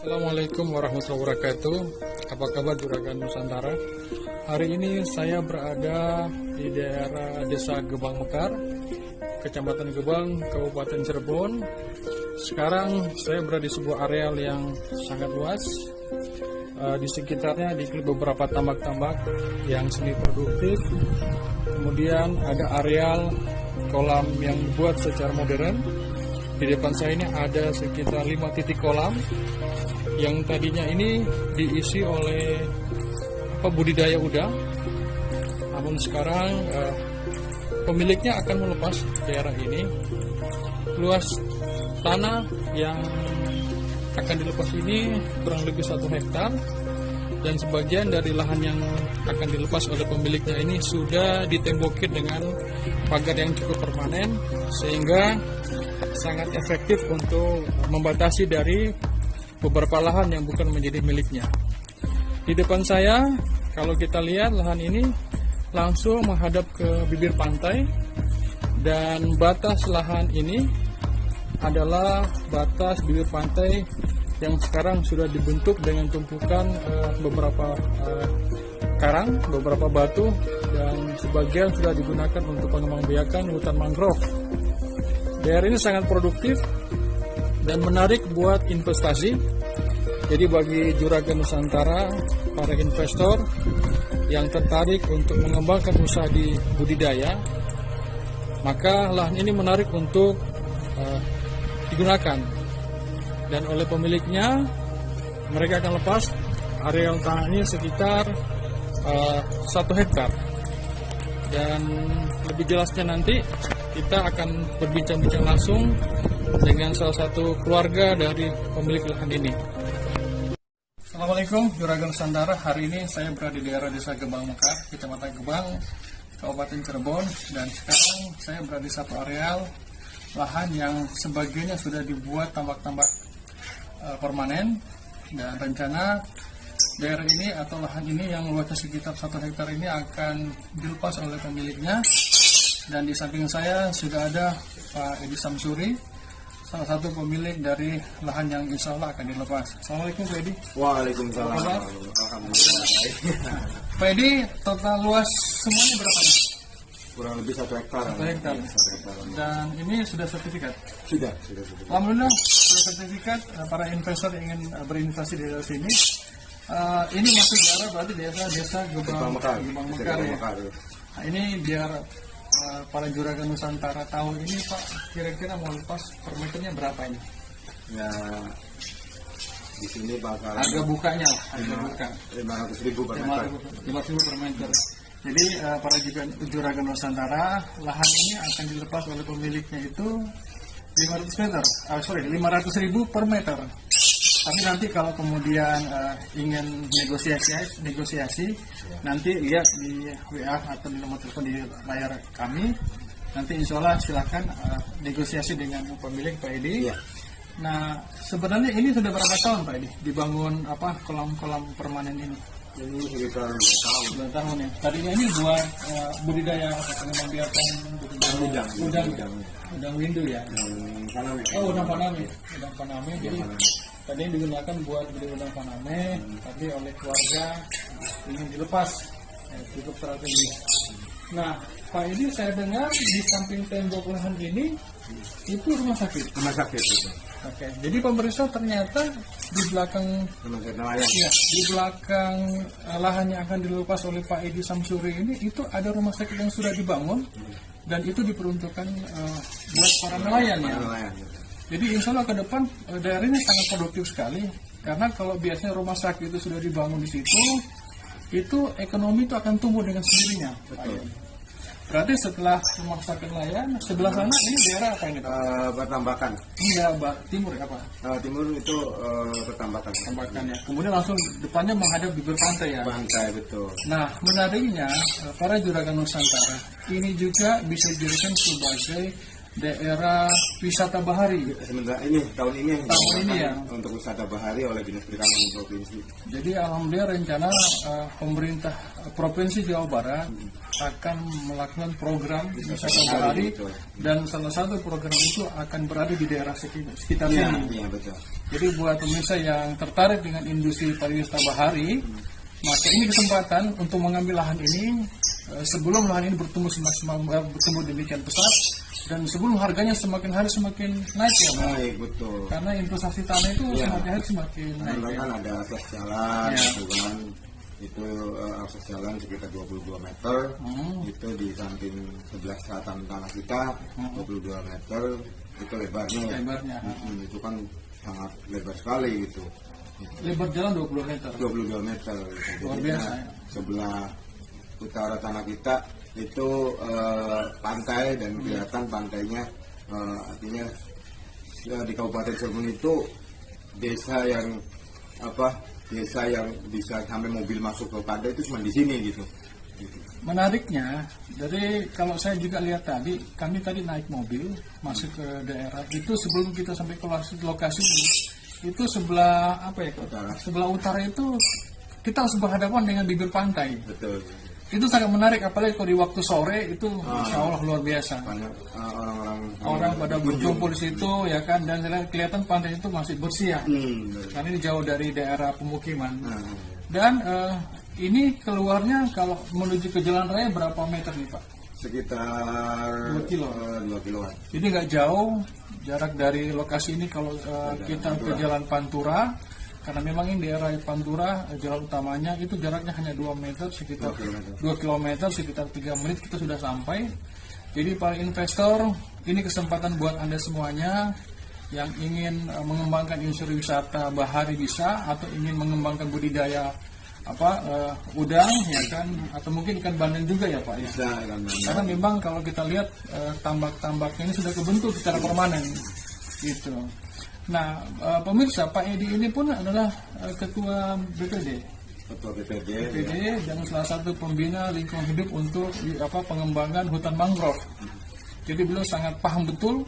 Assalamualaikum warahmatullahi wabarakatuh. Apa kabar Juragan Nusantara? Hari ini saya berada di daerah Desa Gebang Mekar, Kecamatan Gebang, Kabupaten Cirebon. Sekarang saya berada di sebuah areal yang sangat luas. Di sekitarnya dikelilingi beberapa tambak-tambak yang semi produktif. Kemudian ada areal kolam yang dibuat secara modern. Di depan saya ini ada sekitar 5 titik kolam yang tadinya ini diisi oleh budidaya udang. Namun sekarang pemiliknya akan melepas daerah ini. Luas tanah yang akan dilepas ini kurang lebih 1 hektar, dan sebagian dari lahan yang akan dilepas oleh pemiliknya ini sudah ditembokin dengan pagar yang cukup permanen, sehingga sangat efektif untuk membatasi dari beberapa lahan yang bukan menjadi miliknya. Di depan saya, kalau kita lihat lahan ini langsung menghadap ke bibir pantai, dan batas lahan ini adalah batas bibir pantai yang sekarang sudah dibentuk dengan tumpukan beberapa karang, beberapa batu, dan sebagian sudah digunakan untuk pengembangbiakan hutan mangrove. Daerah ini sangat produktif dan menarik buat investasi. Jadi bagi Juragan Nusantara, para investor yang tertarik untuk mengembangkan usaha di budidaya, maka lahan ini menarik untuk digunakan. Dan oleh pemiliknya, mereka akan lepas areal tanah ini sekitar 1 hektar. Dan lebih jelasnya nanti kita akan berbincang-bincang langsung dengan salah satu keluarga dari pemilik lahan ini. Assalamualaikum Juragan Nusantara. Hari ini saya berada di daerah Desa Gebang Mekar, Kecamatan Gebang, Kabupaten Cirebon, dan sekarang saya berada di satu areal lahan yang sebagiannya sudah dibuat tambak-tambak permanen, dan rencana daerah ini atau lahan ini yang luasnya sekitar 1 hektar ini akan dilepas oleh pemiliknya. Dan di samping saya sudah ada Pak Edi Samsuri, salah satu pemilik dari lahan yang insya Allah akan dilepas. Assalamualaikum Pak Edi. Waalaikumsalam. Alhamdulillah. Pak Edi, total luas semuanya berapa nih? Kurang lebih 1 hektar. 1 hektar. Dan ini sudah sertifikat? Sudah. Alhamdulillah sudah sertifikat. Para investor yang ingin berinvestasi di daerah sini, ini masuk daerah berarti desa Gebang Mekar ya. Nah, ini biar para Juragan Nusantara tahu ini Pak, kira-kira mau lepas per meternya berapa ini? Ya, di sini bakal harga bukanya lah, harga buka 500.000 per meter. 500.000 per meter. Jadi para Juragan Nusantara, lahan ini akan dilepas oleh pemiliknya itu 500.000 per meter. Tapi nanti kalau kemudian ingin negosiasi, nanti lihat di WA atau di nomor telepon di layar kami. Nanti insya Allah silakan negosiasi dengan pemilik Pak Edi. Ya. Nah, sebenarnya ini sudah berapa tahun Pak Edi dibangun kolam-kolam permanen ini? Ini sekitar 2 tahun ya. Tadinya ini buat budidaya pengembangbiakan udang windu ya. Udang paname. Jadi tadinya digunakan buat budidaya udang paname, tapi oleh keluarga ingin dilepas, cukup strategis. Nah, Pak ini saya dengar di samping tembok lahan ini itu rumah sakit. Rumah sakit itu. Oke, jadi pemerintah ternyata di belakang di belakang lahan yang akan dilepas oleh Pak Edi Samsuri ini itu ada rumah sakit yang sudah dibangun, dan itu diperuntukkan buat para nelayan ya. Jadi insya Allah ke depan daerah ini sangat produktif sekali, karena kalau biasanya rumah sakit itu sudah dibangun di situ, itu ekonomi itu akan tumbuh dengan sendirinya. Betul. Berarti setelah rumah sakit nelayan, sebelah sana ini daerah apa ini? Pertambakan. Iya, timur apa? Timur itu pertambakan. Pertambakan ya. Kemudian langsung depannya menghadap bibir pantai ya. Pantai, betul. Nah, menariknya para Juragan Nusantara ini juga bisa dijadikan sebagai daerah wisata bahari. Sementara ini tahun ini Ya. untuk wisata bahari oleh Dinas Perikanan Provinsi. Jadi alhamdulillah rencana pemerintah Provinsi Jawa Barat akan melakukan program wisata bahari, betul. dan salah satu program itu akan berada di daerah sekitar Iya, sini. iya betul. Jadi buat pemirsa yang tertarik dengan industri pariwisata bahari, maka ini kesempatan untuk mengambil lahan ini sebelum lahan ini bertumbuh bertumbuh demikian pesat, dan sebelum harganya semakin hari semakin naik ya Pak. Baik, betul. Karena investasi tanah itu Iya. semakin hari semakin naik. Karena Ya. kan ada akses jalan, Iya. gitu kan. Itu akses jalan sekitar 22 meter. Itu di samping sebelah selatan tanah kita 22 meter. Itu lebarnya ya. Lebarnya. Itu kan sangat lebar sekali gitu. Lebar jalan 20 meter. 22 meter. Gitu. Luar Jadi, biasa, nah, ya. sebelah utara tanah kita itu pantai dan kelihatan pantainya, artinya di Kabupaten Cirebon itu desa yang bisa sampai mobil masuk ke pantai itu cuma di sini gitu. Menariknya, dari kalau saya juga lihat tadi, kami tadi naik mobil masuk ke daerah itu sebelum kita sampai ke lokasi ini, itu sebelah apa ya? Utara. Sebelah utara itu kita harus berhadapan dengan bibir pantai. Betul. Itu sangat menarik, apalagi kalau di waktu sore itu insya Allah luar biasa. Banyak Orang pada berkumpul di situ ya kan, dan kelihatan pantai itu masih bersih ya. betul. Karena ini jauh dari daerah pemukiman. Nah, Dan ini keluarnya kalau menuju ke jalan raya berapa meter nih Pak? sekitar 2 kilo. 2 kiloan. Jadi nggak jauh jarak dari lokasi ini kalau kita ke Jalan Pantura, karena memang ini daerah Pantura, jalan utamanya itu jaraknya hanya 2 meter, sekitar 2 kilometer, sekitar 3 menit kita sudah sampai. Jadi para investor, ini kesempatan buat Anda semuanya yang ingin mengembangkan industri wisata bahari bisa, atau ingin mengembangkan budidaya udang ya kan, atau mungkin ikan bandeng juga ya Pak ya. Bisa kan. Karena memang kalau kita lihat tambak-tambaknya ini sudah kebentuk secara permanen gitu. Nah, pemirsa, Pak Edi ini pun adalah ketua BPD, Ketua BPD. dan salah satu pembina lingkungan hidup untuk pengembangan hutan mangrove. Jadi beliau sangat paham betul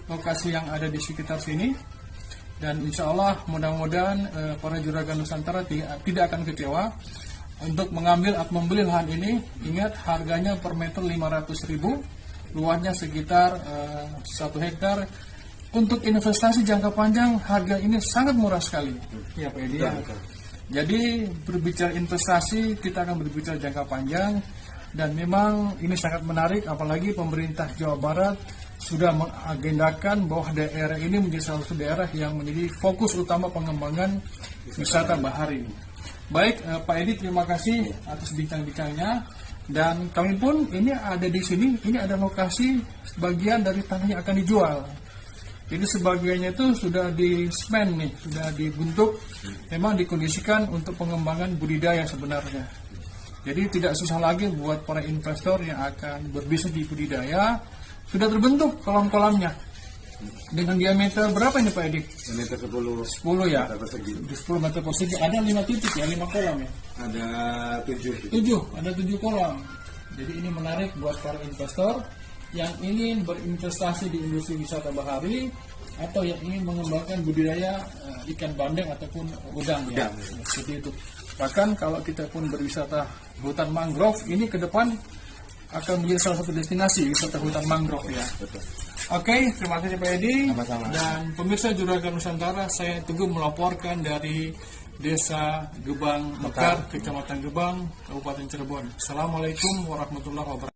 lokasi yang ada di sekitar sini, dan insya Allah mudah-mudahan para juragan Nusantara tidak akan kecewa untuk mengambil atau membeli lahan ini. Ingat, harganya per meter 500.000, luasnya sekitar 1 hektar. Untuk investasi jangka panjang, harga ini sangat murah sekali. Ya Pak Edi. Jadi berbicara investasi, kita akan berbicara jangka panjang, dan memang ini sangat menarik, apalagi pemerintah Jawa Barat sudah mengagendakan bahwa daerah ini menjadi salah satu daerah yang menjadi fokus utama pengembangan wisata bahari. Baik, Pak Edi, terima kasih atas bincang-bincangnya. Dan kami pun ini ada di sini, ini ada lokasi sebagian dari tanah yang akan dijual. Jadi sebagiannya itu sudah di-span nih, sudah dibentuk, memang dikondisikan untuk pengembangan budidaya sebenarnya. Jadi tidak susah lagi buat para investor yang akan berbisnis di budidaya, sudah terbentuk kolam-kolamnya. Dengan diameter berapa ini Pak Edi? Diameter 10 ya? meter persegi. 10 meter persegi, ada 5 titik ya, 5 kolam ya? Ada 7. 7, ada 7 kolam. Jadi ini menarik buat para investor yang ingin berinvestasi di industri wisata bahari, atau yang ingin mengembangkan budidaya ikan bandeng ataupun udang ya. Seperti itu. Bahkan kalau kita pun berwisata hutan mangrove, ini ke depan akan menjadi salah satu destinasi wisata hutan mangrove ya. Betul. Oke, terima kasih Pak Edi. Sama-sama. Dan pemirsa Juragan Nusantara, saya Teguh melaporkan dari Desa Gebang Mekar, Kecamatan Gebang, Kabupaten Cirebon. Assalamualaikum warahmatullahi wabarakatuh.